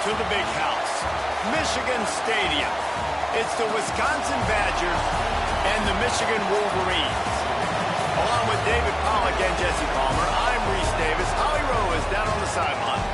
to the big house, Michigan Stadium. It's the Wisconsin Badgers and the Michigan Wolverines. Along with David Pollack and Jesse Palmer, I'm Reese Davis. Holly Rowe is down on the sideline.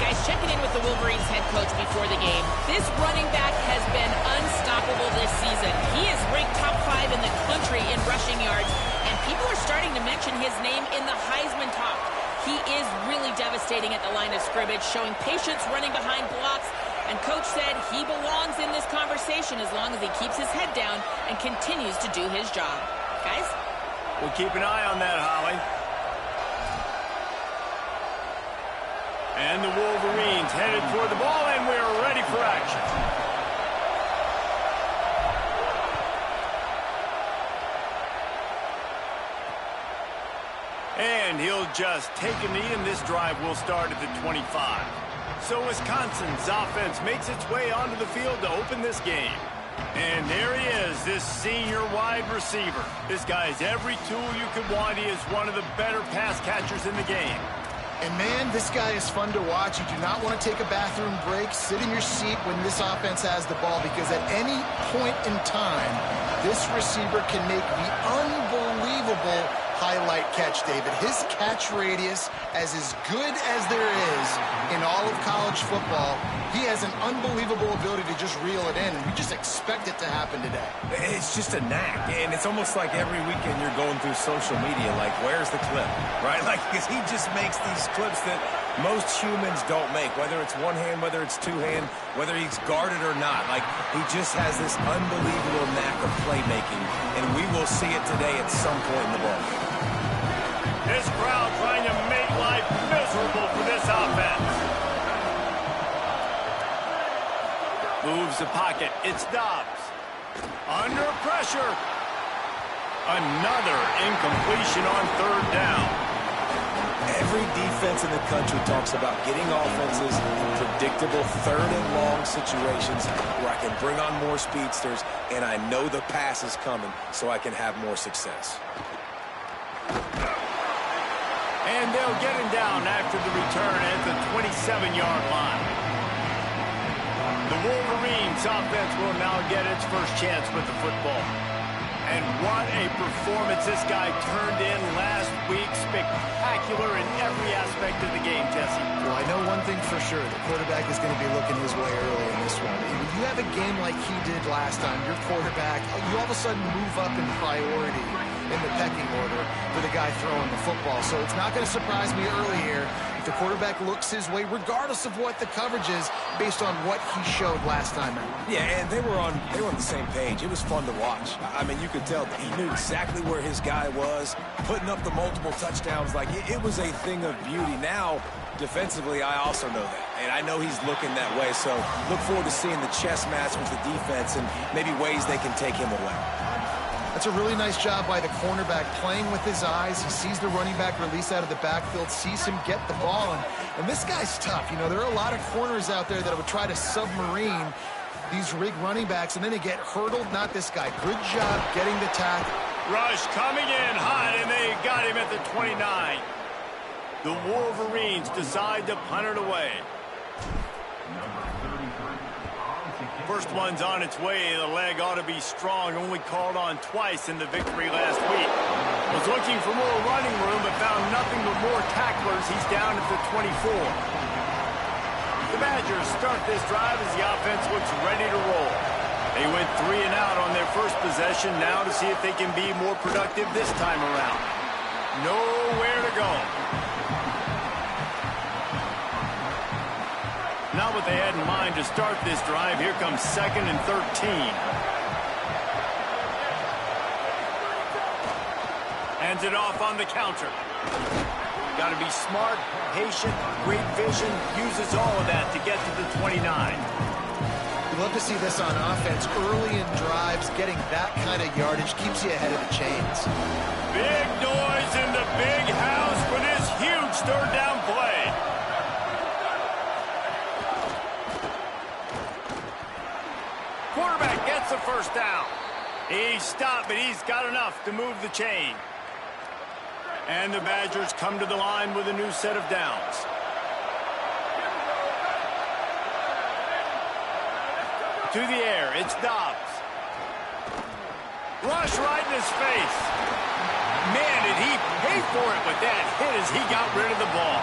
Guys, checking in with the Wolverines head coach before the game. This running back has been unstoppable this season. He is ranked top 5 in the country in rushing yards, and people are starting to mention his name in the Heisman talk. He is really devastating at the line of scrimmage, showing patience running behind blocks, and coach said he belongs in this conversation as long as he keeps his head down and continues to do his job. Guys? We'll keep an eye on that, Holly. And the Wolverines headed for the ball, and we're ready for action. And he'll just take a knee, and this drive will start at the 25. So Wisconsin's offense makes its way onto the field to open this game. And there he is, this senior wide receiver. This guy has every tool you could want. He is one of the better pass catchers in the game. And, man, this guy is fun to watch. You do not want to take a bathroom break. Sit in your seat when this offense has the ball, because at any point in time, this receiver can make the unbelievable highlight catch, David. His catch radius is as good as there is in all of college football. He has an unbelievable ability to just reel it in, and we just expect it to happen today. It's just a knack, and it's almost like every weekend you're going through social media, like, where's the clip, right? Like, because he just makes these clips that most humans don't make, whether it's one hand, whether it's two hand, whether he's guarded or not. Like, he just has this unbelievable knack of playmaking, and we will see it today at some point in the ball. This crowd trying to make life miserable for this offense. Moves the pocket. It's Dobbs. Under pressure. Another incompletion on third down. Every defense in the country talks about getting offenses in predictable third and long situations where I can bring on more speedsters and I know the pass is coming so I can have more success. And they'll get him down after the return at the 27-yard line. The Wolverines offense will now get its first chance with the football. And what a performance this guy turned in last week. Spectacular in every aspect of the game, Jesse. Well, I know one thing for sure. The quarterback is going to be looking his way early in this one. When you have a game like he did last time, your quarterback, you all of a sudden move up in priority in the pecking order for the guy throwing the football. So it's not going to surprise me early here if the quarterback looks his way, regardless of what the coverage is, based on what he showed last time out. Yeah, and they were on the same page. It was fun to watch. I mean, you could tell he knew exactly where his guy was, putting up the multiple touchdowns. Like, it was a thing of beauty. Now, defensively, I also know that. And I know he's looking that way. So look forward to seeing the chess match with the defense and maybe ways they can take him away. That's a really nice job by the cornerback, playing with his eyes. He sees the running back release out of the backfield, sees him get the ball. And this guy's tough. You know, there are a lot of corners out there that would try to submarine these rig running backs, and then they get hurdled. Not this guy. Good job getting the tackle. Rush coming in hot, and they got him at the 29. The Wolverines decide to punt it away. First one's on its way. The leg ought to be strong. Only called on twice in the victory last week. Was looking for more running room, but found nothing but more tacklers. He's down at the 24. The Badgers start this drive as the offense looks ready to roll. They went 3 and out on their first possession. Now to see if they can be more productive this time around. Nowhere to go. Not what they had in mind to start this drive. Here comes 2nd and 13. Hands it off on the counter. Got to be smart, patient, great vision. Uses all of that to get to the 29. We love to see this on offense. Early in drives, getting that kind of yardage keeps you ahead of the chains. Big noise in the big house for this huge third down play. Quarterback gets the first down. He stopped, but he's got enough to move the chain. And the Badgers come to the line with a new set of downs. to the air. It's Dobbs. Rush right in his face. Man, did he pay for it with that hit as he got rid of the ball.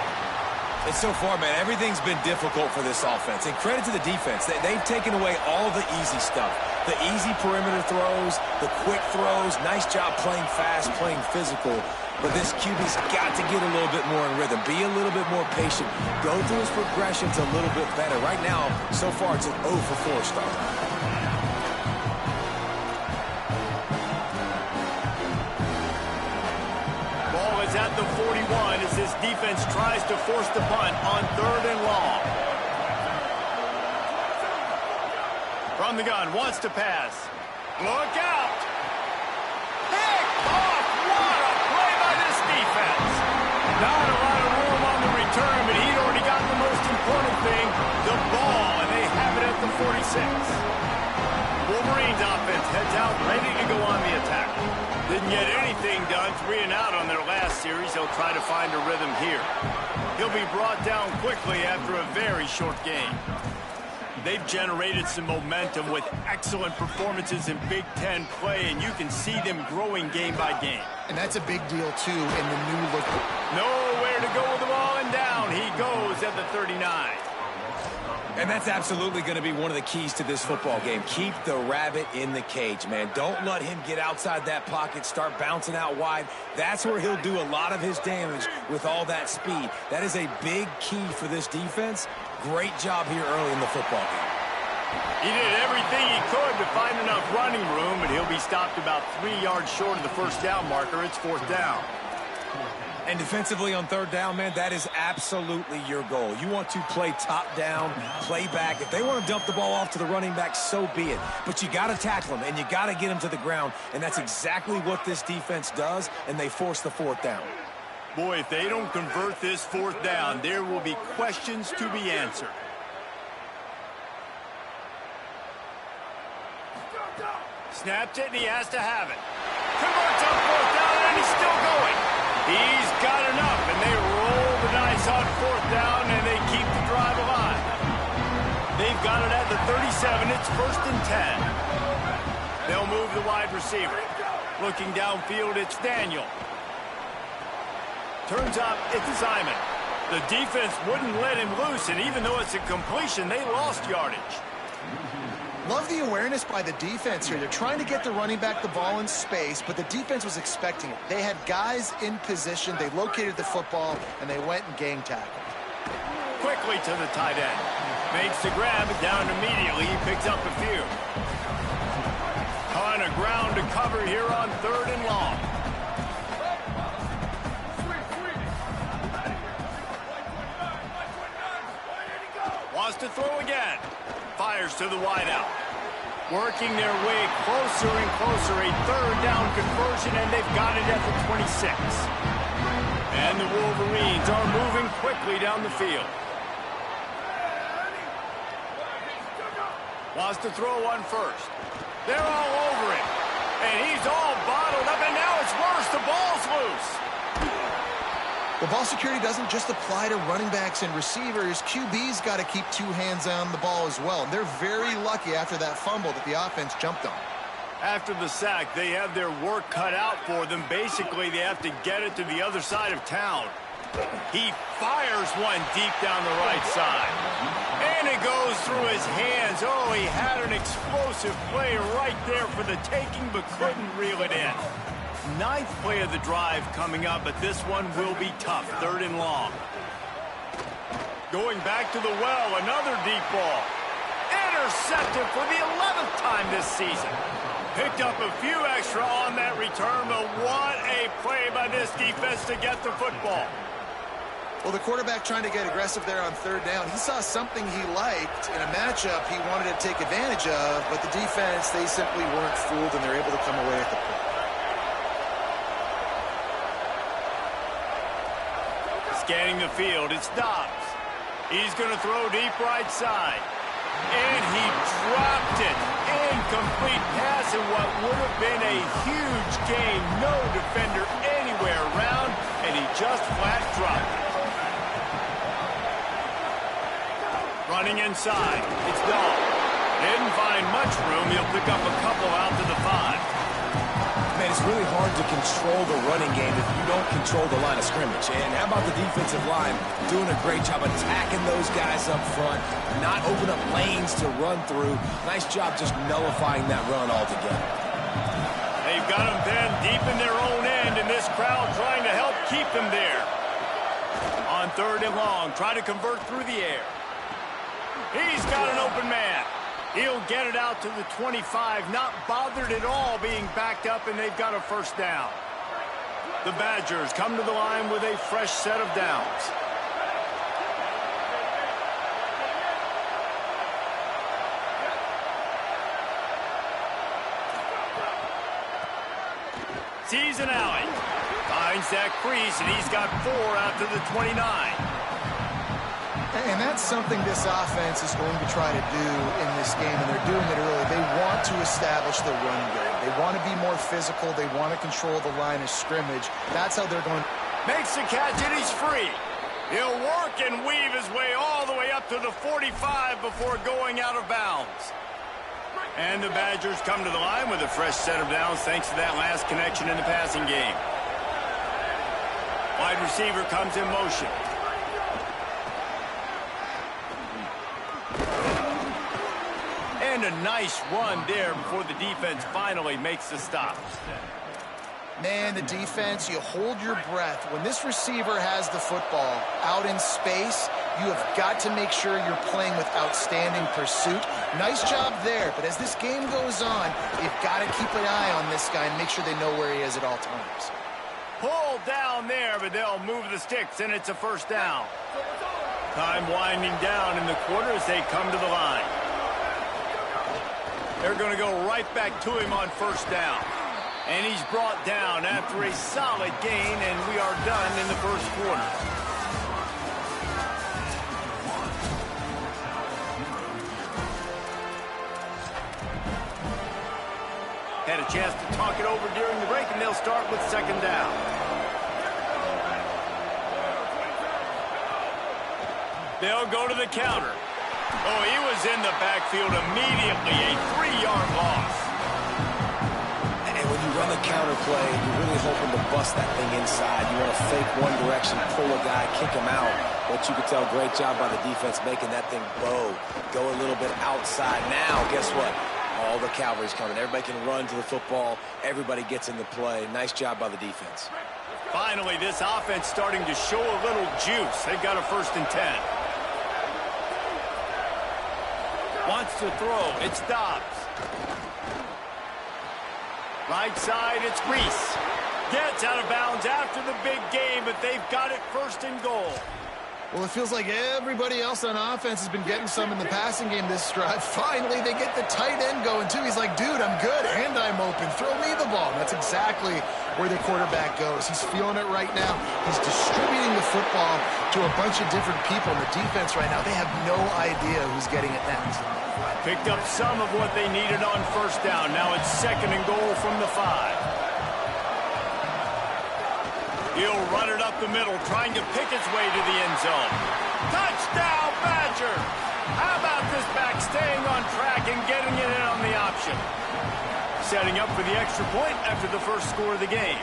And so far, man, everything's been difficult for this offense. And credit to the defense. They've taken away all the easy stuff. The easy perimeter throws, the quick throws. Nice job playing fast, playing physical. But this QB's got to get a little bit more in rhythm. Be a little bit more patient. Go through his progressions a little bit better. Right now, so far, it's an 0 for 4 start. At the 41 as this defense tries to force the punt on 3rd and long. From the gun, wants to pass. Look out! Picked off! What a play by this defense! Not a lot of room on the return, but he'd already got the most important thing, the ball, and they have it at the 46. Wolverines offense heads out, ready to go on the attack. Didn't get anything done, 3 and out on their last series. They'll try to find a rhythm here. He'll be brought down quickly after a very short game. They've generated some momentum with excellent performances in Big Ten play, and you can see them growing game by game. And that's a big deal, too, in the new look. Nowhere to go with the ball, and down he goes at the 39. And that's absolutely going to be one of the keys to this football game. Keep the rabbit in the cage, man. Don't let him get outside that pocket, start bouncing out wide. That's where he'll do a lot of his damage with all that speed. That is a big key for this defense. Great job here early in the football game. He did everything he could to find enough running room, but he'll be stopped about 3 yards short of the first down marker. It's 4th down. And defensively on 3rd down, man, that is absolutely your goal. You want to play top down, play back. If they want to dump the ball off to the running back, so be it. But you got to tackle them, and you got to get them to the ground. And that's exactly what this defense does, and they force the 4th down. Boy, if they don't convert this 4th down, there will be questions to be answered. Snaps it, and he has to have it. Converts on 4th down, and he's still going. He's got enough, and they roll the dice on 4th down, and they keep the drive alive. They've got it at the 37. It's 1st and 10. They'll move the wide receiver. Looking downfield, it's Daniel. Turns up, it's Simon. The defense wouldn't let him loose, and even though it's a completion, they lost yardage. Love the awareness by the defense here. They're trying to get the running back the ball in space, but the defense was expecting it. They had guys in position. They located the football, and they went and gang tackled. Quickly to the tight end. Makes the grab, down immediately. He picks up a few. Ton of ground to cover here on 3rd and long. Wants to throw again. Fires to the wideout. Working their way closer and closer. A 3rd down conversion, and they've got it at the 26. And the Wolverines are moving quickly down the field. Wants to throw one first. They're all over him. And he's all bottled up, and now it's worse. The ball's loose. The ball security doesn't just apply to running backs and receivers. QB's got to keep 2 hands on the ball as well. They're very lucky after that fumble that the offense jumped on. After the sack, they have their work cut out for them. Basically, they have to get it to the other side of town. He fires one deep down the right side. And it goes through his hands. Oh, he had an explosive play right there for the taking, but couldn't reel it in. 9th play of the drive coming up, but this one will be tough. 3rd and long. Going back to the well, another deep ball. Intercepted for the 11th time this season. Picked up a few extra on that return, but what a play by this defense to get the football. Well, the quarterback trying to get aggressive there on 3rd down. He saw something he liked in a matchup he wanted to take advantage of, but the defense, they simply weren't fooled, and they're able to come away with the point. Scanning the field, it's Dobbs. He's going to throw deep right side. And he dropped it. Incomplete pass in what would have been a huge gain. No defender anywhere around, and he just flat dropped it. Running inside, it's Dahl. Didn't find much room. He'll pick up a couple out to the 5. Man, it's really hard to control the running game if you don't control the line of scrimmage. And how about the defensive line doing a great job attacking those guys up front, not open up lanes to run through. Nice job just nullifying that run altogether. They've got them then deep in their own end, and this crowd trying to help keep them there. On 3rd and long, try to convert through the air. He's got an open man. He'll get it out to the 25, not bothered at all being backed up, and they've got a first down. The Badgers come to the line with a fresh set of downs. Sees an alley. Finds that crease, and he's got 4 out to the 29. And that's something this offense is going to try to do in this game, and they're doing it early. They want to establish the run game. They want to be more physical. They want to control the line of scrimmage. That's how they're going. Makes the catch, and he's free. He'll work and weave his way all the way up to the 45 before going out of bounds. And the Badgers come to the line with a fresh set of downs thanks to that last connection in the passing game. Wide receiver comes in motion. And a nice run there before the defense finally makes the stop. Man, the defense, you hold your breath. When this receiver has the football out in space, you have got to make sure you're playing with outstanding pursuit. Nice job there, but as this game goes on, you've got to keep an eye on this guy and make sure they know where he is at all times. Pulled down there, but they'll move the sticks, and it's a first down. Time winding down in the quarter as they come to the line. They're going to go right back to him on first down. And he's brought down after a solid gain, and we are done in the first quarter. Had a chance to talk it over during the break, and they'll start with second down. They'll go to the counter. Oh, he was in the backfield immediately, a 3-yard loss. And when you run the counter play, you're really hoping to bust that thing inside. You want to fake one direction, pull a guy, kick him out. But you can tell, great job by the defense making that thing bow, go a little bit outside. Now, guess what? All the cavalry's coming. Everybody can run to the football. Everybody gets in the play. Nice job by the defense. Finally, this offense starting to show a little juice. They've got a 1st and 10. Wants to throw. It's Dobbs. Right side, it's Reese. Gets out of bounds after the big game, but they've got it 1st and goal. Well, it feels like everybody else on offense has been getting some in the passing game this drive. Finally, they get the tight end going, too. He's like, dude, I'm good, and I'm open. Throw me the ball. And that's exactly where the quarterback goes. He's feeling it right now. He's distributing the football to a bunch of different people. In the defense right now, they have no idea who's getting it next. Picked up some of what they needed on first down. Now it's 2nd and goal from the 5. He'll run it up the middle, trying to pick his way to the end zone. Touchdown, Badger! How about this back staying on track and getting it in on the option? Setting up for the extra point after the first score of the game.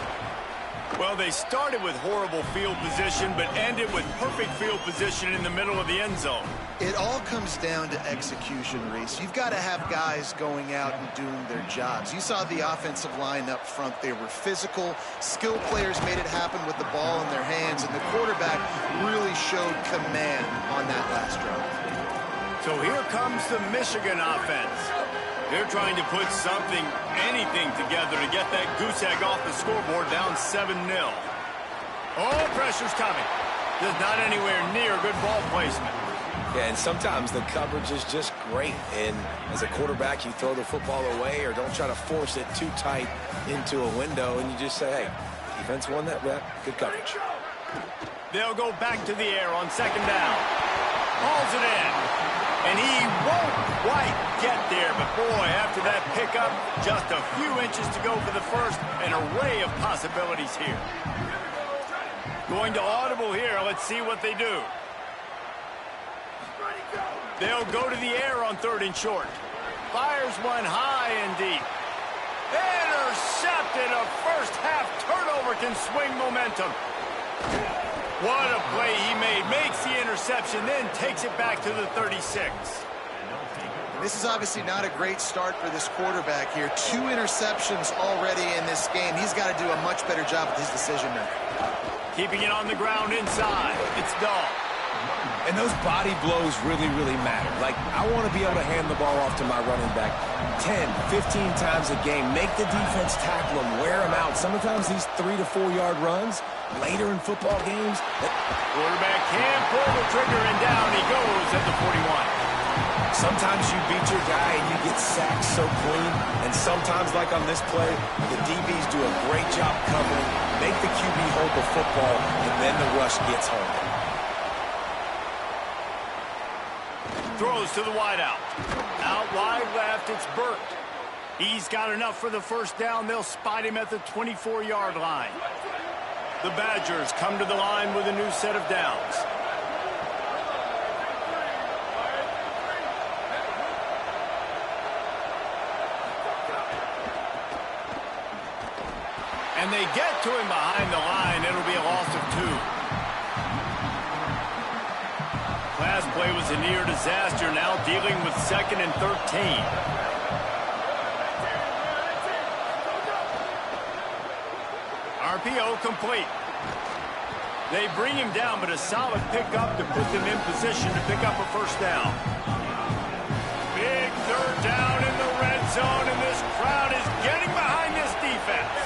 Well, they started with horrible field position, but ended with perfect field position in the middle of the end zone. It all comes down to execution, Reese. You've got to have guys going out and doing their jobs. You saw the offensive line up front. They were physical. Skilled players made it happen with the ball in their hands, and the quarterback really showed command on that last drive. So here comes the Michigan offense. They're trying to put something, anything together to get that goose egg off the scoreboard, down 7-0. Oh, pressure's coming. Just not anywhere near good ball placement. Yeah, and sometimes the coverage is just great. And as a quarterback, you throw the football away or don't try to force it too tight into a window, and you just say, hey, defense won that rep, good coverage. They'll go back to the air on 2nd down. Hauls it in. And he won't quite get there, but boy, after that pickup, just a few inches to go for the first. An array of possibilities here. Going to audible here. Let's see what they do. They'll go to the air on 3rd and short. Fires one high and deep. Intercepted. A first-half turnover can swing momentum. What a play he made. Makes the interception, then takes it back to the 36. This is obviously not a great start for this quarterback here. 2 interceptions already in this game. He's got to do a much better job with his decision making. Keeping it on the ground inside. It's Dahl. And those body blows really, really matter. Like, I want to be able to hand the ball off to my running back 10, 15 times a game. Make the defense tackle him, wear him out. Sometimes these 3 to 4 yard runs later in football games. Quarterback can't pull the trigger, and down he goes at the 41. Sometimes you beat your guy and you get sacked so clean. And sometimes, like on this play, the DBs do a great job covering, make the QB hold the football, and then the rush gets home. Throws to the wideout. Out wide left, it's Burt. He's got enough for the first down. They'll spot him at the 24-yard line. The Badgers come to the line with a new set of downs. And they get to him behind the line. It'll be a loss of 2. Last play was a near disaster, now dealing with 2nd and 13. RPO complete. They bring him down, but a solid pickup to put them in position to pick up a first down. Big 3rd down in the red zone, and this crowd is getting behind this defense.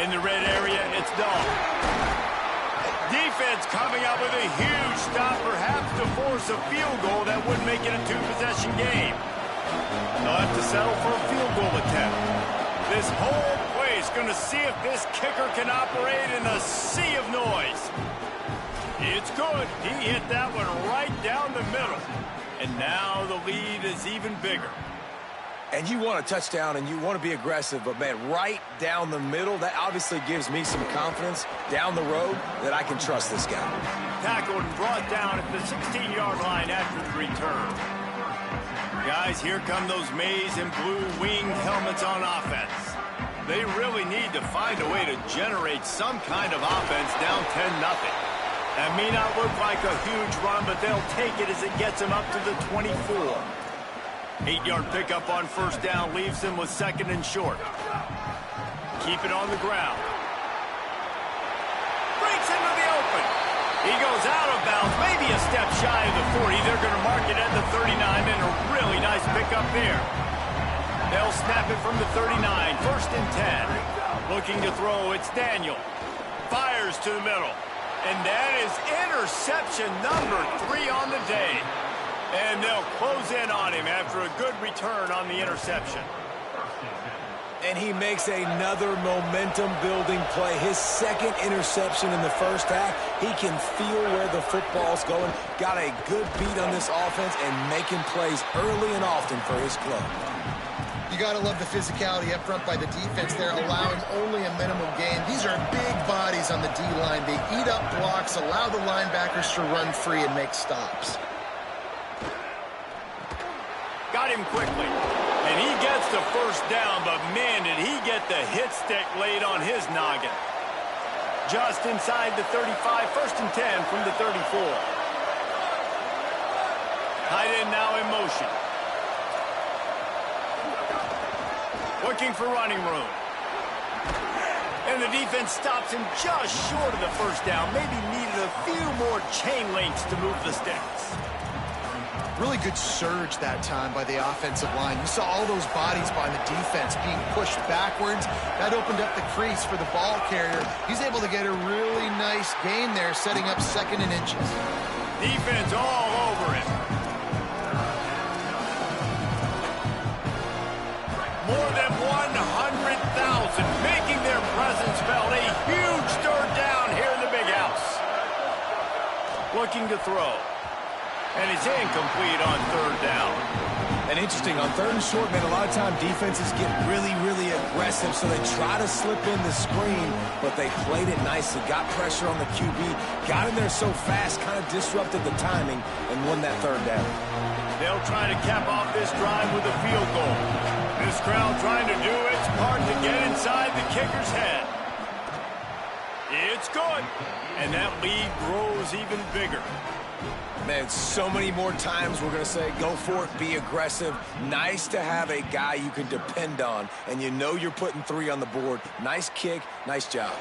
In the red area, it's Dahl. Defense coming up with a huge stop, perhaps to force a field goal that would make it a 2-possession game. They'll have to settle for a field goal attempt. This whole play is going to see if this kicker can operate in a sea of noise. It's good. He hit that one right down the middle. And now the lead is even bigger. And you want a touchdown and you want to be aggressive, but, man, right down the middle, that obviously gives me some confidence down the road that I can trust this guy. Tackled and brought down at the 16-yard line after the return. Guys, here come those maize and blue winged helmets on offense. They really need to find a way to generate some kind of offense down 10-0. That may not look like a huge run, but they'll take it as it gets them up to the 24. 8-yard pickup on first down leaves them with 2nd and short. Keep it on the ground. Breaks into the open. He goes out of bounds, maybe a step shy of the 40. They're going to mark it at the 39, and a really nice pickup there. They'll snap it from the 39, 1st and 10. Looking to throw, it's Daniel. Fires to the middle. And that is interception number 3 on the day. And they'll close in on him after a good return on the interception. And he makes another momentum-building play. His 2nd interception in the first half. He can feel where the football's going. Got a good beat on this offense and making plays early and often for his club. You got to love the physicality up front by the defense there, allowing only a minimum gain. These are big bodies on the D-line. They eat up blocks, allow the linebackers to run free and make stops. Got him quickly. And he gets the first down, but man, did he get the hit stick laid on his noggin. Just inside the 35, 1st and 10 from the 34. Tight end now in motion. Looking for running room. And the defense stops him just short of the first down. Maybe needed a few more chain links to move the sticks. Really good surge that time by the offensive line. You saw all those bodies by the defense being pushed backwards. That opened up the crease for the ball carrier. He's able to get a really nice gain there, setting up 2nd and inches. Defense all over him. More than 100,000 making their presence felt. A huge 3rd down here in the big house. Looking to throw. And it's incomplete on 3rd down. And interesting, on 3rd and short, man, a lot of time defenses get really, really aggressive, so they try to slip in the screen, but they played it nicely, got pressure on the QB, got in there so fast, kind of disrupted the timing, and won that 3rd down. They'll try to cap off this drive with a field goal. This crowd trying to do its part to get inside the kicker's head. It's good, and that lead grows even bigger. Man, so many more times we're going to say, go for it, be aggressive. Nice to have a guy you can depend on, and you know you're putting 3 on the board. Nice kick, nice job.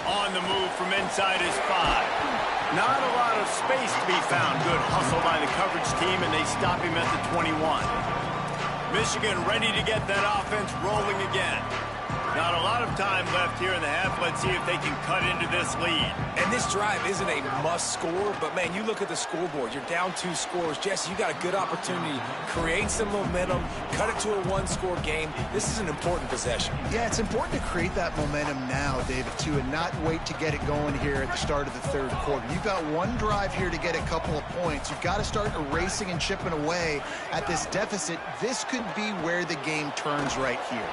On the move from inside his 5. Not a lot of space to be found. Good hustle by the coverage team, and they stop him at the 21. Michigan ready to get that offense rolling again. Not a lot of time left here in the half. Let's see if they can cut into this lead. And this drive isn't a must score, but, man, you look at the scoreboard. You're down 2 scores. Jesse, you got a good opportunity. Create some momentum. Cut it to a 1-score game. This is an important possession. Yeah, it's important to create that momentum now, David, too, and not wait to get it going here at the start of the third quarter. You've got one drive here to get a couple of points. You've got to start erasing and chipping away at this deficit. This could be where the game turns right here.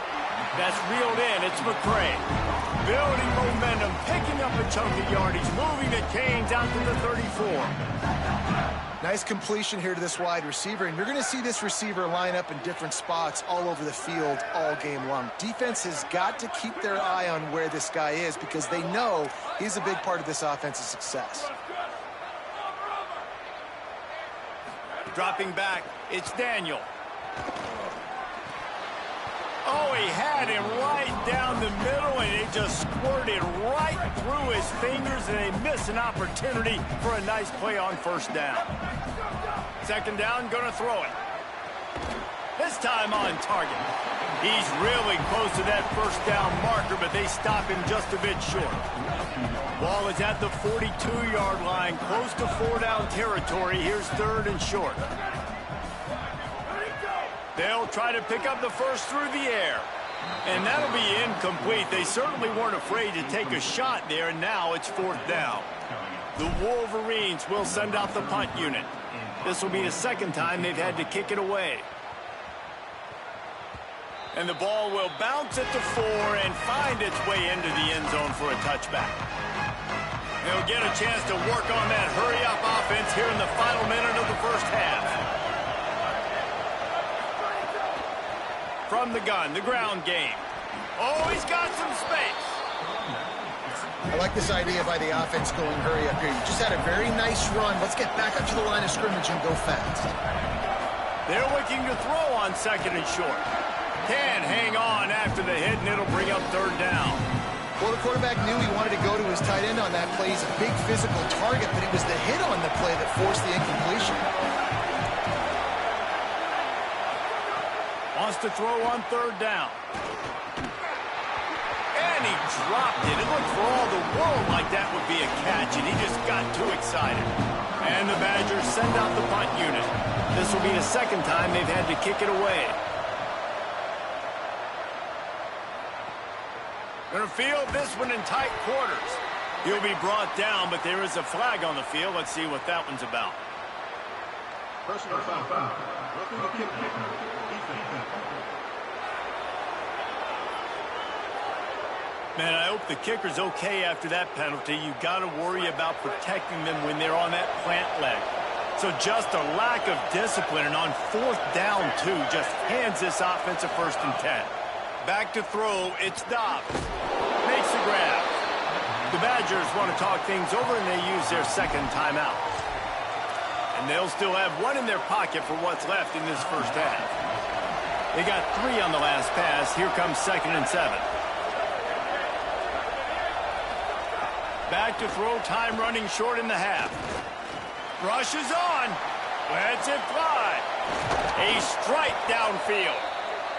That's reeled in. It's McCray. Building momentum, picking up a chunk of yardage, moving the Canes out to the 34. Nice completion here to this wide receiver, and you're going to see this receiver line up in different spots all over the field all game long. Defense has got to keep their eye on where this guy is because they know he's a big part of this offense's success. Dropping back, it's Daniel. Oh, he had him right down the middle, and it just squirted right through his fingers, and they miss an opportunity for a nice play on first down. Second down, going to throw it. This time on target. He's really close to that first down marker, but they stop him just a bit short. Ball is at the 42-yard line, close to 4-down territory. Here's third and short. They'll try to pick up the first through the air. And that'll be incomplete. They certainly weren't afraid to take a shot there, and now it's fourth down. The Wolverines will send out the punt unit. This will be the second time they've had to kick it away. And the ball will bounce at the 4 and find its way into the end zone for a touchback. They'll get a chance to work on that hurry-up offense here in the final minute of the first half. From the gun, the ground game. Oh, he's got some space. I like this idea by the offense going hurry up here. You just had a very nice run. Let's get back up to the line of scrimmage and go fast. They're looking to throw on second and short. Can hang on after the hit, and it'll bring up third down. Well, the quarterback knew he wanted to go to his tight end on that play. He's a big physical target, but it was the hit on the play that forced the incompletion. Wants to throw on third down. And he dropped it. It looked for all the world like that would be a catch, and he just got too excited. And the Badgers send out the punt unit. This will be the second time they've had to kick it away. Going to field this one in tight quarters. He'll be brought down, but there is a flag on the field. Let's see what that one's about. Personal foul. Man, I hope the kicker's okay after that penalty. You've got to worry about protecting them when they're on that plant leg. So just a lack of discipline, and on fourth down, too, just hands this offense a 1st and 10. Back to throw, it's Dobbs. Makes the grab. The Badgers want to talk things over, and they use their second timeout. And they'll still have one in their pocket for what's left in this first half. They got 3 on the last pass. Here comes 2nd and 7. Back to throw, time running short in the half. Rush is on. Lets it fly. A strike downfield.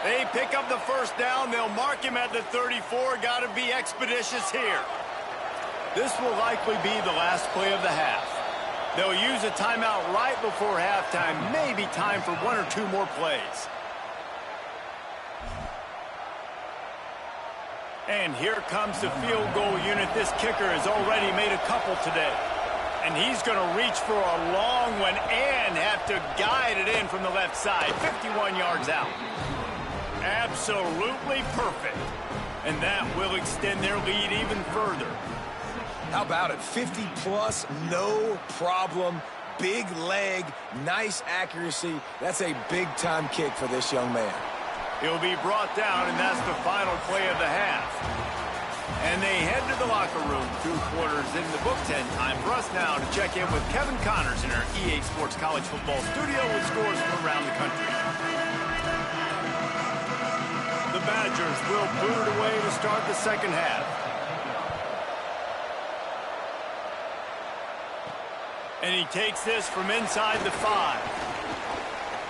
They pick up the first down. They'll mark him at the 34. Got to be expeditious here. This will likely be the last play of the half. They'll use a timeout right before halftime. Maybe time for 1 or 2 more plays. And here comes the field goal unit. This kicker has already made a couple today. And he's going to reach for a long one and have to guide it in from the left side. 51 yards out. Absolutely perfect. And that will extend their lead even further. How about it? 50-plus, no problem. big leg, nice accuracy. That's a big-time kick for this young man. He'll be brought down, and that's the final play of the half. And they head to the locker room, 2 quarters in the book. 10 time for us now to check in with Kevin Connors in our EA Sports College Football studio with scores from around the country. The Badgers will boot it away to start the second half. And he takes this from inside the 5.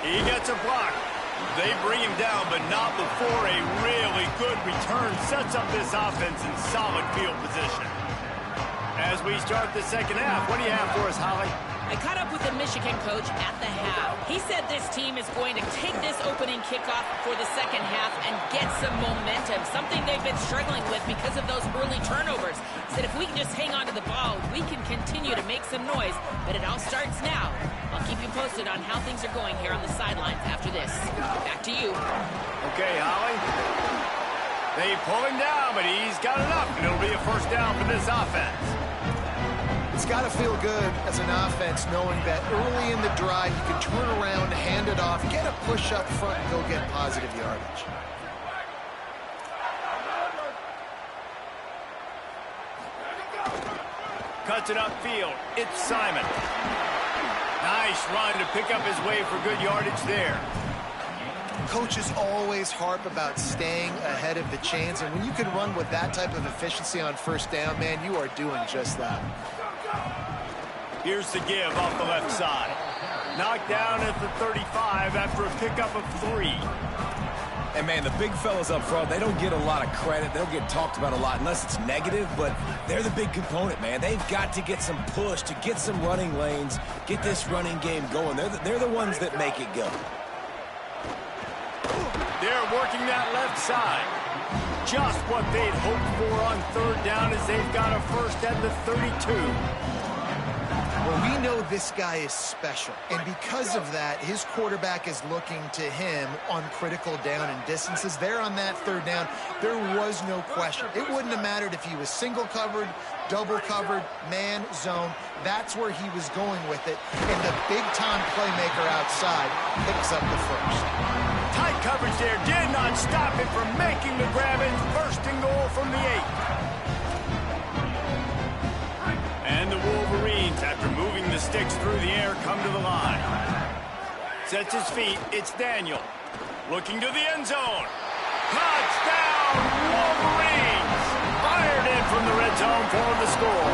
He gets a block. They bring him down, but not before a really good return sets up this offense in solid field position. As we start the second half, what do you have for us, Holly? I caught up with the Michigan coach at the half. He said this team is going to take this opening kickoff for the second half and get some momentum, something they've been struggling with because of those early turnovers. He said if we can just hang on to the ball, we can continue to make some noise, but it all starts now. I'll keep you posted on how things are going here on the sidelines after this. Back to you. Okay, Holly. They pull him down, but he's got enough, and it'll be a first down for this offense. It's got to feel good as an offense knowing that early in the drive you can turn around, hand it off, get a push up front, and go get positive yardage. Cuts it upfield. It's Simon. Nice run to pick up his way for good yardage there. Coaches always harp about staying ahead of the chains, and when you can run with that type of efficiency on first down, man, you are doing just that. Here's the give off the left side. Knocked down at the 35 after a pickup of 3. And, man, the big fellas up front, they don't get a lot of credit. They don't get talked about a lot unless it's negative, but they're the big component, man. They've got to get some push, to get some running lanes, get this running game going. They're the ones that make it go. They're working that left side. Just what they'd hoped for on third down as they've got a first at the 32. Well, we know this guy is special, and because of that, his quarterback is looking to him on critical down and distances. There on that third down, there was no question. It wouldn't have mattered if he was single covered, double covered, man, zone. That's where he was going with it, and the big-time playmaker outside picks up the first. Tight coverage there did not stop him from making the grab. It's first and goal from the 8. And the Wolverines, after moving the sticks through the air, come to the line. Sets his feet. It's Daniel. Looking to the end zone. Touchdown, Wolverines! Fired in from the red zone for the score.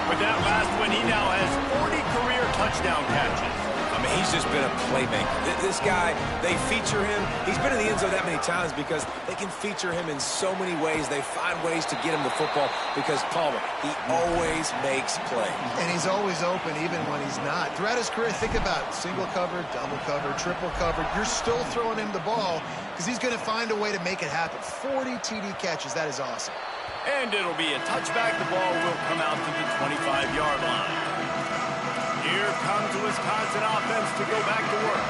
With that last one, he now has 40 career touchdown catches. I mean, he's just been a playmaker. This guy, they feature him. He's been in the end zone that many times because they can feature him in so many ways. They find ways to get him the football because, Palmer, he always makes plays. And he's always open even when he's not. Throughout his career, think about single covered, double covered, triple covered. You're still throwing him the ball because he's going to find a way to make it happen. 40 TD catches. That is awesome. And it'll be a touchback. The ball will come out to the 25-yard line. Here comes the Wisconsin offense to go back to work.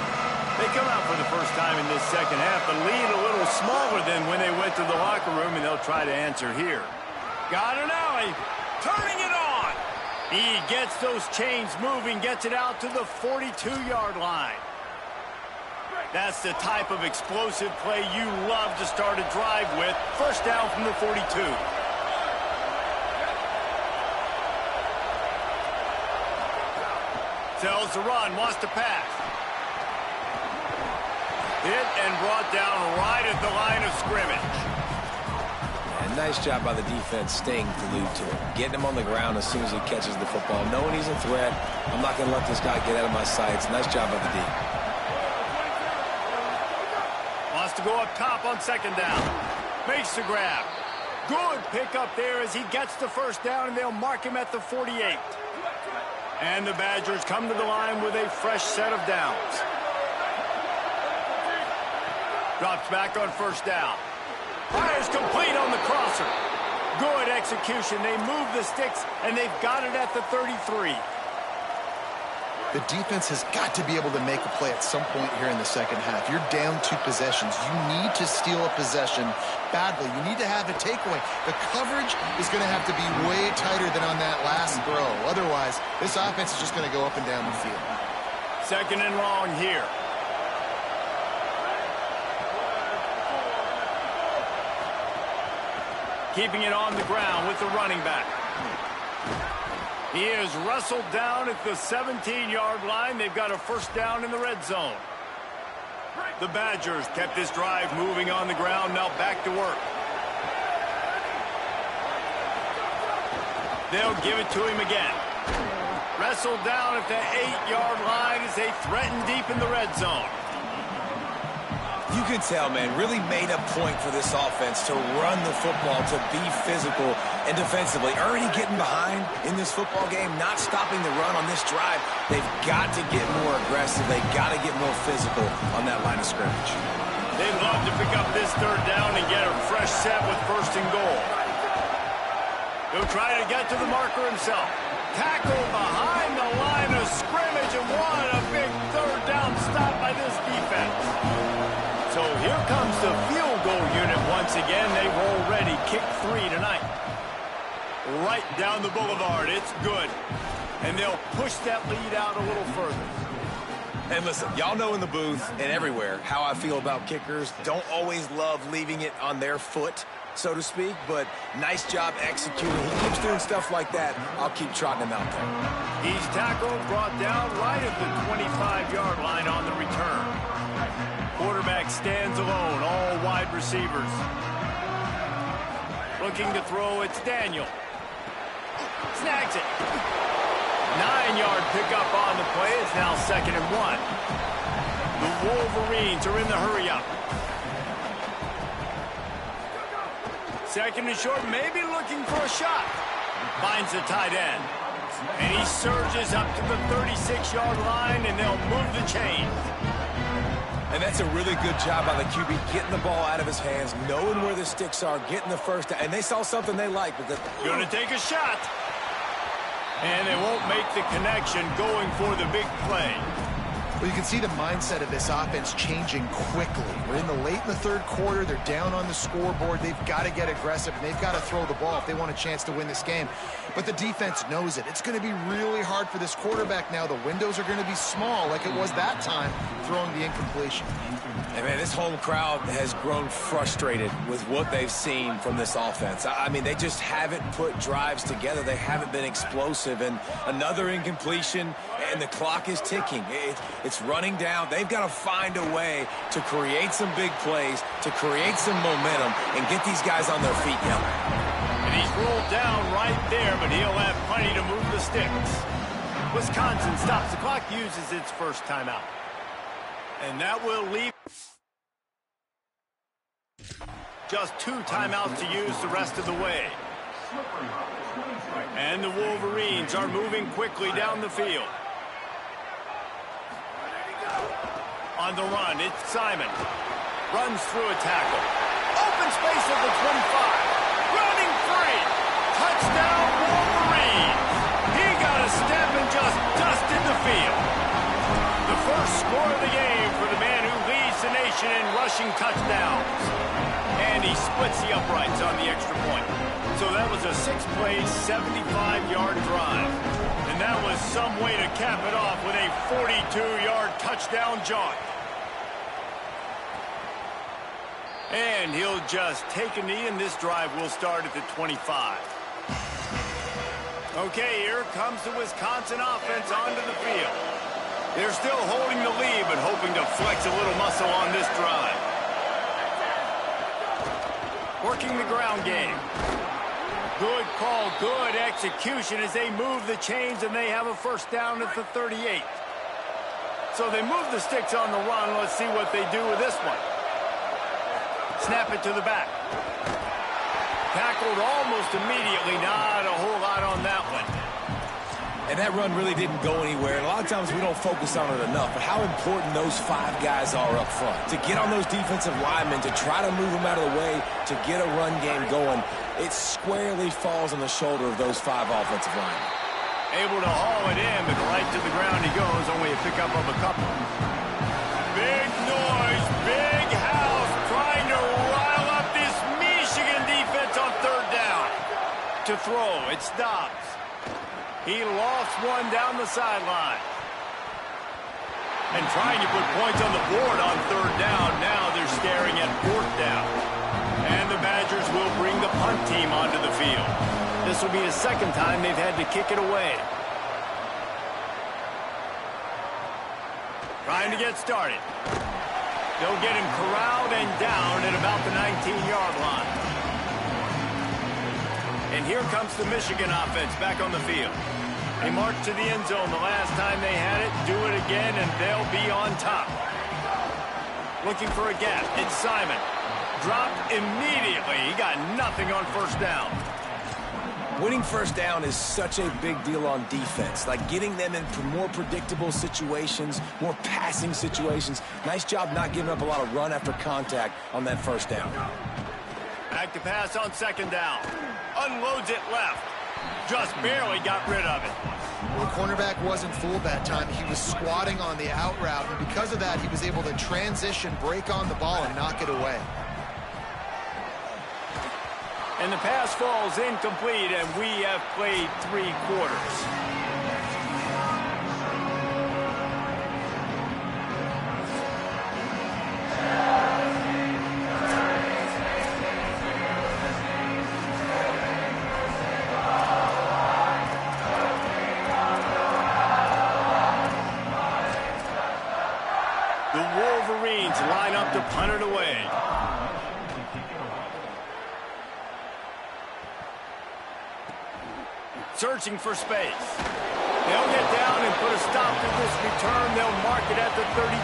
They come out for the first time in this second half, the lead a little smaller than when they went to the locker room, and they'll try to answer here. Got an alley, turning it on. He gets those chains moving, gets it out to the 42-yard line. That's the type of explosive play you love to start a drive with. First down from the 42. Tells the run, wants to pass. Hit and brought down right at the line of scrimmage. And nice job by the defense staying glued to him. Getting him on the ground as soon as he catches the football. Knowing he's a threat. I'm not going to let this guy get out of my sights. Nice job by the D. Wants to go up top on second down. Makes the grab. Good pickup there as he gets the first down, and they'll mark him at the 48. And the Badgers come to the line with a fresh set of downs. Drops back on first down. Fires complete on the crosser. Good execution. They move the sticks, and they've got it at the 33. The defense has got to be able to make a play at some point here in the second half. You're down 2 possessions. You need to steal a possession badly. You need to have a takeaway. The coverage is going to have to be way tighter than on that last throw. Otherwise, this offense is just going to go up and down the field. 2nd and long here. Keeping it on the ground with the running back. He is wrestled down at the 17-yard line. They've got a first down in the red zone. The Badgers kept this drive moving on the ground. Now back to work. They'll give it to him again. Wrestled down at the 8-yard line as they threaten deep in the red zone. You can tell, man, really made a point for this offense to run the football, to be physical and defensively. Already getting behind in this football game, not stopping the run on this drive. They've got to get more aggressive. They've got to get more physical on that line of scrimmage. They'd love to pick up this 3rd down and get a fresh set with 1st and goal. He'll try to get to the marker himself. Tackle behind the line of scrimmage, and what a big 3rd down stop by this defense. So here comes the field goal unit once again. They roll ready. Kick 3 tonight. Right down the boulevard. It's good. And they'll push that lead out a little further. And listen, y'all know in the booth and everywhere how I feel about kickers. Don't always love leaving it on their foot, so to speak, but nice job executing. He keeps doing stuff like that. I'll keep trotting him out there. He's tackled, brought down right at the 25-yard line on the return. Quarterback stands alone, all wide receivers. Looking to throw, it's Daniel. Snags it. 9-yard pickup on the play. It's now 2nd and 1. The Wolverines are in the hurry-up. 2nd and short, maybe looking for a shot. Finds the tight end. And he surges up to the 36-yard line, and they'll move the chain. And that's a really good job by the QB, getting the ball out of his hands, knowing where the sticks are, getting the first down. And they saw something they like. Going to take a shot. And they won't make the connection, going for the big play. Well, you can see the mindset of this offense changing quickly. We're in the late in the 3rd quarter. They're down on the scoreboard. They've got to get aggressive, and they've got to throw the ball if they want a chance to win this game. But the defense knows it. It's going to be really hard for this quarterback now. The windows are going to be small like it was that time throwing the incompletion. And, man, this home crowd has grown frustrated with what they've seen from this offense. I mean, they just haven't put drives together. They haven't been explosive. And another incompletion, and the clock is ticking. It's running down. They've got to find a way to create some big plays, to create some momentum, and get these guys on their feet now. And he's rolled down right there, but he'll have plenty to move the sticks. Wisconsin stops the clock, uses its first timeout. And that will leave just 2 timeouts to use the rest of the way. And the Wolverines are moving quickly down the field. On the run, it's Simon. Runs through a tackle. Open space at the 25. Running free. Touchdown, Wolverines. He got a step and just dusted the field. The first score of the game for the man who leads the nation in rushing touchdowns. And he splits the uprights on the extra point. So that was a 6-play, 75-yard drive. And that was some way to cap it off with a 42-yard touchdown jaunt. And he'll just take a knee, and this drive will start at the 25. Okay, here comes the Wisconsin offense onto the field. They're still holding the lead, but hoping to flex a little muscle on this drive. Working the ground game. Good call, good execution as they move the chains, and they have a first down at the 38. So they move the sticks on the run. Let's see what they do with this one. Snap it to the back. Tackled almost immediately. Not a whole lot on that one. And that run really didn't go anywhere. And a lot of times we don't focus on it enough. But how important those 5 guys are up front. To get on those defensive linemen, to try to move them out of the way, to get a run game going, it squarely falls on the shoulder of those 5 offensive linemen. Able to haul it in, but right to the ground he goes, only a pickup of a couple. Big noise, big house, trying to rile up this Michigan defense on third down. To throw, it stops. He lost one down the sideline. And trying to put points on the board on third down. Now they're staring at fourth down. And the Badgers will bring the punt team onto the field. This will be the second time they've had to kick it away. Trying to get started. They'll get him corralled and down at about the 19-yard line. And here comes the Michigan offense back on the field. They marched to the end zone the last time they had it. Do it again, and they'll be on top. Looking for a gap. It's Simon. Dropped immediately. He got nothing on first down. Winning first down is such a big deal on defense. Like getting them into more predictable situations, more passing situations. Nice job not giving up a lot of run after contact on that first down. Back to pass on second down. Unloads it left. Just barely got rid of it. Well, the cornerback wasn't fooled that time. He was squatting on the out route, and because of that, he was able to transition, break on the ball, and knock it away. And the pass falls incomplete, and we have played 3 quarters. The Wolverines line up to punt it away. Searching for space. They'll get down and put a stop to this return. They'll mark it at the 32.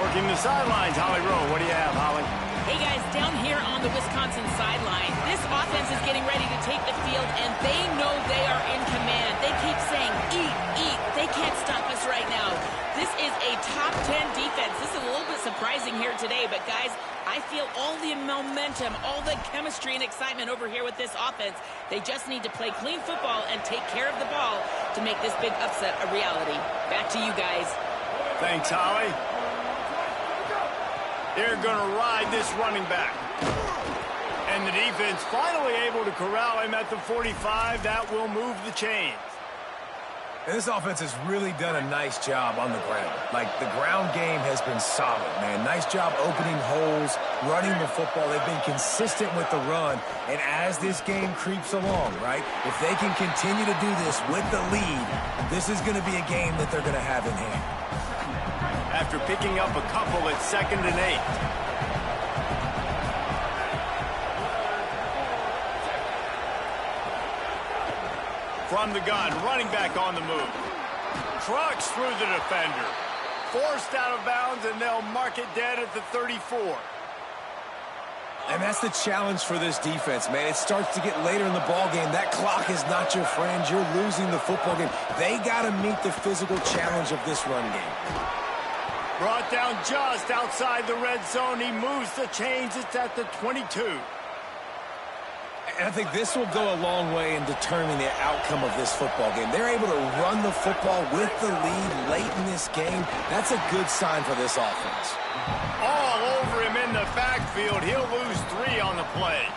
Working the sidelines, Holly Rowe. What do you have, Holly? Hey, guys, down here on the Wisconsin sideline, this offense is getting ready to take the field, and they know they are in command. They keep saying, eat, eat. They can't stop us right now. This is a top 10 defense. This is a little bit surprising here today, but, guys, I feel all the momentum, all the chemistry and excitement over here with this offense. They just need to play clean football and take care of the ball to make this big upset a reality. Back to you guys. Thanks, Holly. They're going to ride this running back. And the defense finally able to corral him at the 45. That will move the chains. And this offense has really done a nice job on the ground. Like, the ground game has been solid, man. Nice job opening holes, running the football. They've been consistent with the run. And as this game creeps along, right, if they can continue to do this with the lead, this is going to be a game that they're going to have in hand. After picking up a couple at 2nd and 8. From the gun, running back on the move. Trucks through the defender. Forced out of bounds, and they'll mark it dead at the 34. And that's the challenge for this defense, man. It starts to get later in the ball game. That clock is not your friend. You're losing the football game. They got to meet the physical challenge of this run game. Brought down just outside the red zone. He moves the chains. It's at the 22. And I think this will go a long way in determining the outcome of this football game. They're able to run the football with the lead late in this game. That's a good sign for this offense. All over him in the backfield. He'll lose 3 on the play.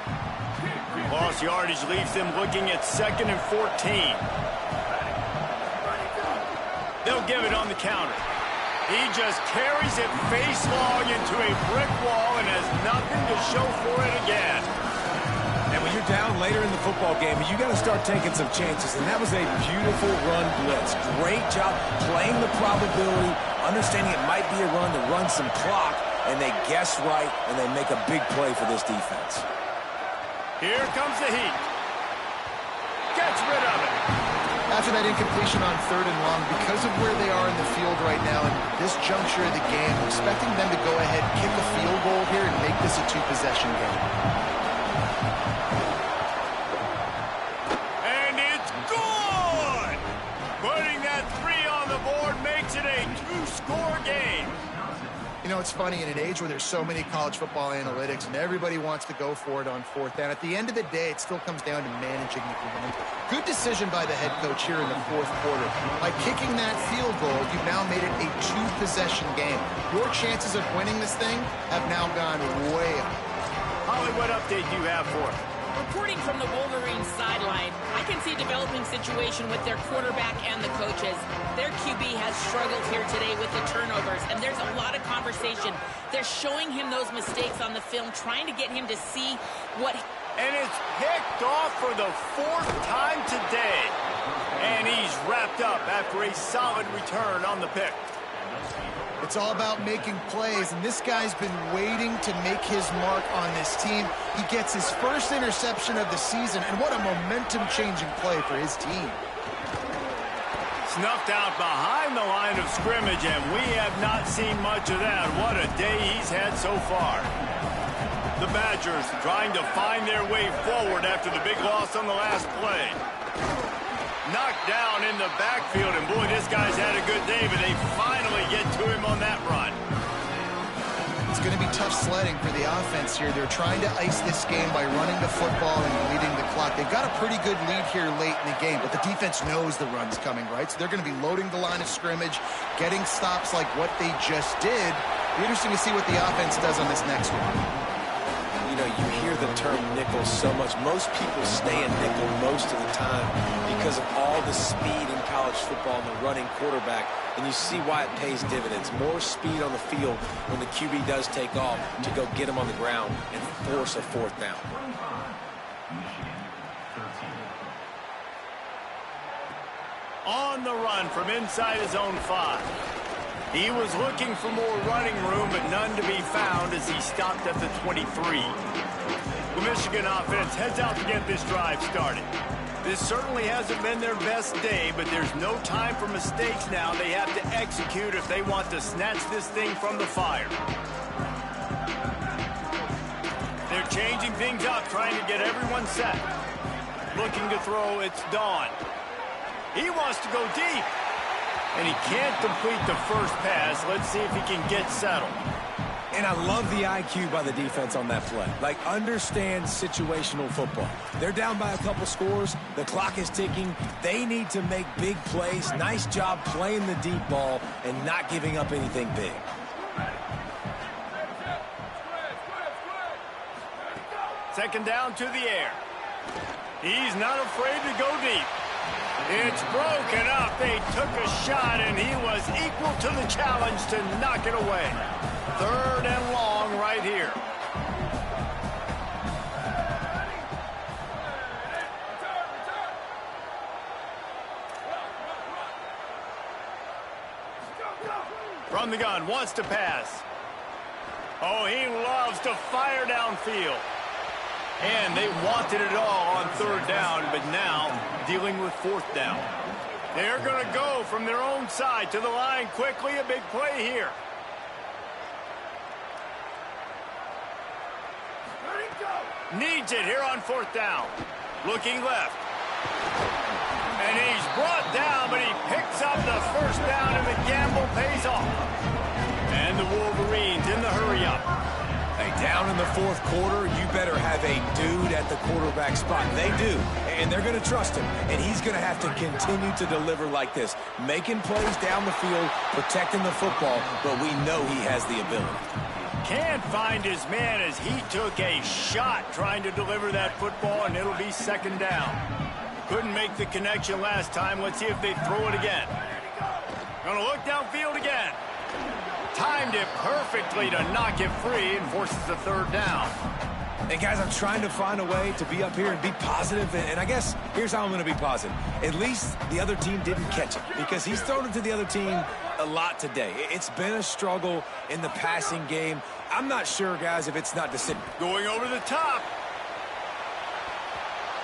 Lost yardage leaves them looking at 2nd and 14. They'll give it on the counter. He just carries it face long into a brick wall and has nothing to show for it again. And when you're down later in the football game, you got to start taking some chances. And that was a beautiful run blitz. Great job playing the probability, understanding it might be a run to run some clock, and they guess right, and they make a big play for this defense. Here comes the heat. Gets rid of it. After that incompletion on 3rd and long, because of where they are in the field right now and this juncture of the game, we're expecting them to go ahead, kick a field goal here, and make this a 2-possession game. And it's good! Putting that 3 on the board makes it a 2-score game. You know, it's funny, in an age where there's so many college football analytics and everybody wants to go for it on fourth down, at the end of the day, it still comes down to managing the game. Good decision by the head coach here in the fourth quarter. By kicking that field goal, you've now made it a two-possession game. Your chances of winning this thing have now gone way up. Holly, what update do you have for us? Reporting from the Wolverines sideline, I can see a developing situation with their quarterback and the coaches. Their QB has struggled here today with the turnovers, and there's a lot of conversation. They're showing him those mistakes on the film, trying to get him to see what... And it's picked off for the fourth time today. And he's wrapped up after a solid return on the pick. It's all about making plays, and this guy's been waiting to make his mark on this team. He gets his first interception of the season, and what a momentum-changing play for his team. Snuffed out behind the line of scrimmage, and we have not seen much of that. What a day he's had so far. The Badgers trying to find their way forward after the big loss on the last play. Knocked down in the backfield, and boy, this guy's had a good day, but they finally get to him on that run. It's going to be tough sledding for the offense here. They're trying to ice this game by running the football and leading the clock. They've got a pretty good lead here late in the game, but the defense knows the run's coming, right? So they're going to be loading the line of scrimmage, getting stops like what they just did. Be interesting to see what the offense does on this next one. You know, you hear the term nickel so much. Most people stay in nickel most of the time because of all the speed in college football and the running quarterback, and you see why it pays dividends. More speed on the field when the QB does take off to go get him on the ground and force a fourth down. On the run from inside his own 5. He was looking for more running room, but none to be found as he stopped at the 23. The Michigan offense heads out to get this drive started. This certainly hasn't been their best day, but there's no time for mistakes now. They have to execute if they want to snatch this thing from the fire. They're changing things up, trying to get everyone set. Looking to throw, it's Dawn. He wants to go deep. And he can't complete the first pass. Let's see if he can get settled. And I love the IQ by the defense on that play. Like, understand situational football. They're down by a couple scores. The clock is ticking. They need to make big plays. Nice job playing the deep ball and not giving up anything big. Second down to the air. He's not afraid to go deep. It's broken up. They took a shot, and he was equal to the challenge to knock it away. Third and long right here. From the gun, wants to pass. Oh, he loves to fire downfield. And they wanted it all on third down, but now dealing with fourth down. They're going to go from their own side to the line quickly. A big play here. Needs it here on fourth down. Looking left. And he's brought down, but he picks up the first down, and the gamble pays off. And the Wolverines in the hurry-up. Hey, down in the fourth quarter, you better have a dude at the quarterback spot. They do, and they're going to trust him, and he's going to have to continue to deliver like this, making plays down the field, protecting the football, but we know he has the ability. Can't find his man as he took a shot trying to deliver that football, and it'll be second down. Couldn't make the connection last time. Let's see if they throw it again. Gonna look downfield again. Timed it perfectly to knock it free and forces the third down. Hey, guys, I'm trying to find a way to be up here and be positive, and I guess here's how I'm going to be positive. At least the other team didn't catch it, because he's thrown it to the other team a lot today. It's been a struggle in the passing game. I'm not sure, guys, if it's not decision. Going over the top.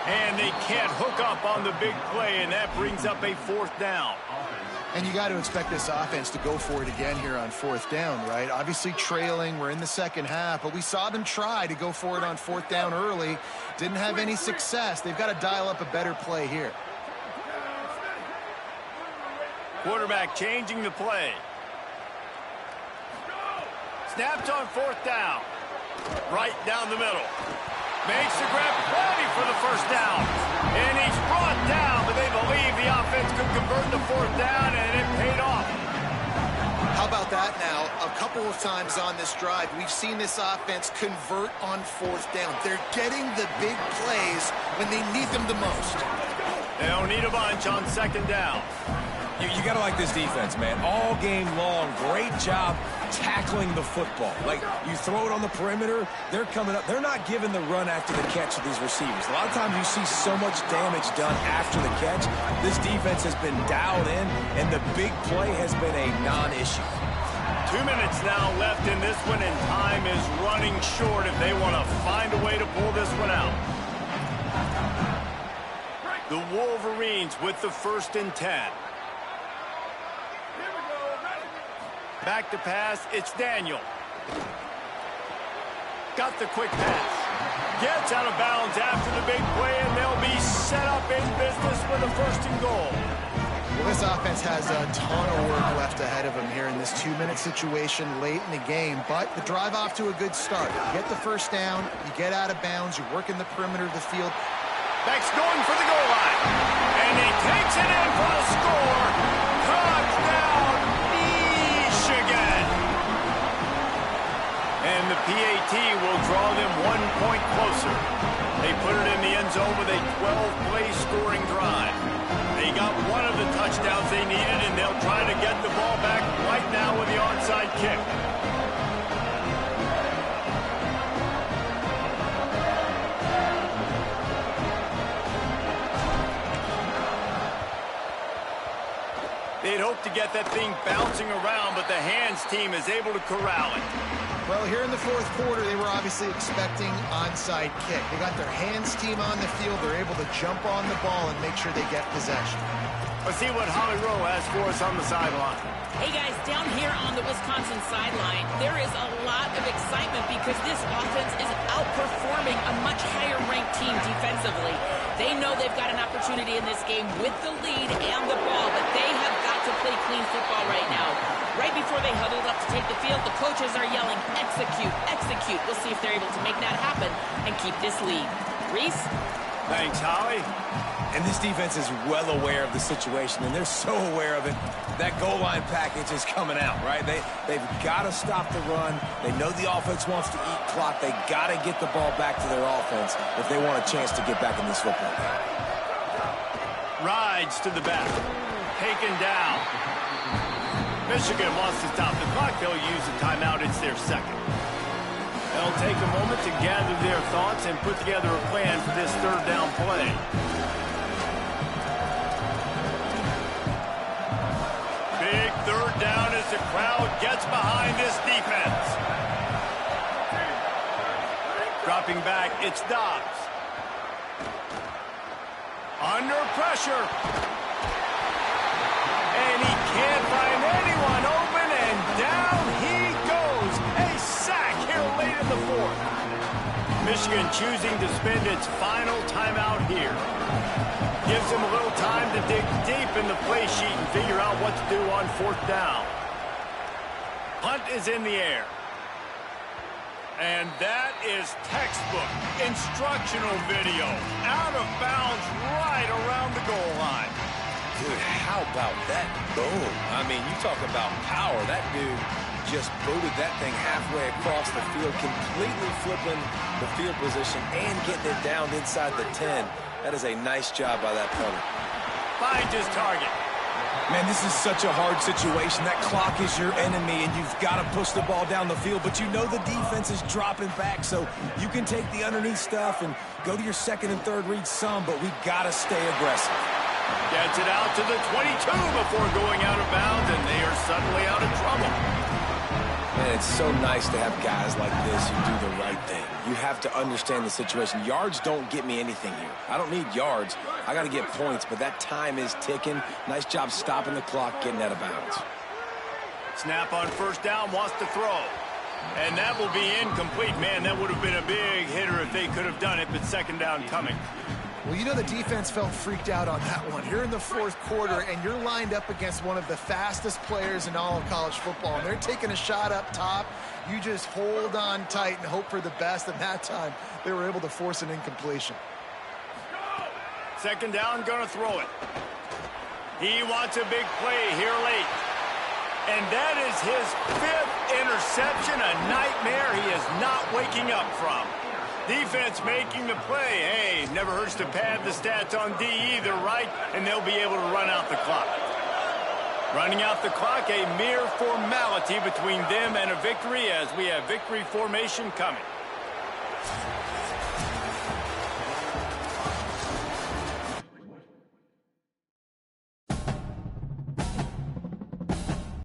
And they can't hook up on the big play, and that brings up a fourth down. And you got to expect this offense to go for it again here on fourth down, right? Obviously trailing, we're in the second half, but we saw them try to go for it on fourth down early. Didn't have any success. They've got to dial up a better play here. Quarterback changing the play. Snaps on fourth down. Right down the middle. Makes the grab, plenty for the first down. And he's brought down, but they believe the offense could convert the fourth down, and it paid off. How about that now? A couple of times on this drive, we've seen this offense convert on fourth down. They're getting the big plays when they need them the most. They don't need a bunch on second down. You got to like this defense, man. All game long, great job tackling the football. Like, you throw it on the perimeter, they're coming up. They're not giving the run after the catch to these receivers. A lot of times you see so much damage done after the catch. This defense has been dialed in, and the big play has been a non-issue. 2 minutes now left in this one, and time is running short if they want to find a way to pull this one out. The Wolverines with the 1st and 10. Back to pass, it's Daniel. Got the quick pass. Gets out of bounds after the big play, and they'll be set up in business with a 1st and goal. Well, this offense has a ton of work left ahead of them here in this 2-minute situation late in the game, but the drive off to a good start. You get the first down, you get out of bounds, you work in the perimeter of the field. Beck's going for the goal line, and he takes it in for the score. Touchdown, Michigan. And the PAT will draw them 1 point closer. They put it in the end zone with a 12-play scoring drive. They got one of the touchdowns they needed, and they'll try to get the ball back right now with the onside kick. They'd hope to get that thing bouncing around, but the hands team is able to corral it. Well, here in the 4th quarter, they were obviously expecting onside kick. They got their hands team on the field. They're able to jump on the ball and make sure they get possession. Let's see what Holly Rowe has for us on the sideline. Hey guys, down here on the Wisconsin sideline, there is a lot of excitement because this offense is outperforming a much higher-ranked team defensively. They know they've got an opportunity in this game with the lead and the ball, but they have got to play clean football right now. Right before they huddled up to take the field, the coaches are yelling, execute, execute. We'll see if they're able to make that happen and keep this lead. Reese? Thanks, Holly. And this defense is well aware of the situation, and they're so aware of it. That goal line package is coming out, right? They've got to stop the run. They know the offense wants to eat clock. They got to get the ball back to their offense if they want a chance to get back in this football game. Rides to the back. Taken down. Michigan wants to stop the clock. They'll use a timeout. It's their 2nd. They'll take a moment to gather their thoughts and put together a plan for this 3rd down play. Big 3rd down as the crowd gets behind this defense. Dropping back, it's Dobbs. Under pressure. And he can't find anyone open, and down he goes. A sack here late in the 4th. Michigan choosing to spend its final timeout here. Gives them a little time to dig deep in the play sheet and figure out what to do on 4th down. Punt is in the air. And that is textbook instructional video. Out of bounds right around the goal line. Dude, how about that boom? I mean, you talk about power. That dude just booted that thing halfway across the field, completely flipping the field position and getting it down inside the 10. That is a nice job by that punter. Finds his target. Man, this is such a hard situation. That clock is your enemy, and you've got to push the ball down the field. But you know the defense is dropping back, so you can take the underneath stuff and go to your 2nd and 3rd read some, but we got to stay aggressive. Gets it out to the 22 before going out of bounds, and they are suddenly out of trouble. Man, it's so nice to have guys like this who do the right thing. You have to understand the situation. Yards don't get me anything here. I don't need yards. I got to get points, but that time is ticking. Nice job stopping the clock, getting out of bounds. Snap on 1st down, wants to throw. And that will be incomplete. Man, that would have been a big hitter if they could have done it, but 2nd down coming. Well, you know the defense felt freaked out on that one. You're in the fourth quarter, and you're lined up against one of the fastest players in all of college football, and they're taking a shot up top. You just hold on tight and hope for the best, and that time they were able to force an incompletion. Second down, gonna throw it. He wants a big play here late. And that is his 5th interception, a nightmare he is not waking up from. Defense making the play. Hey, never hurts to pad the stats on D either, right? And they'll be able to run out the clock. Running out the clock, a mere formality between them and a victory as we have victory formation coming.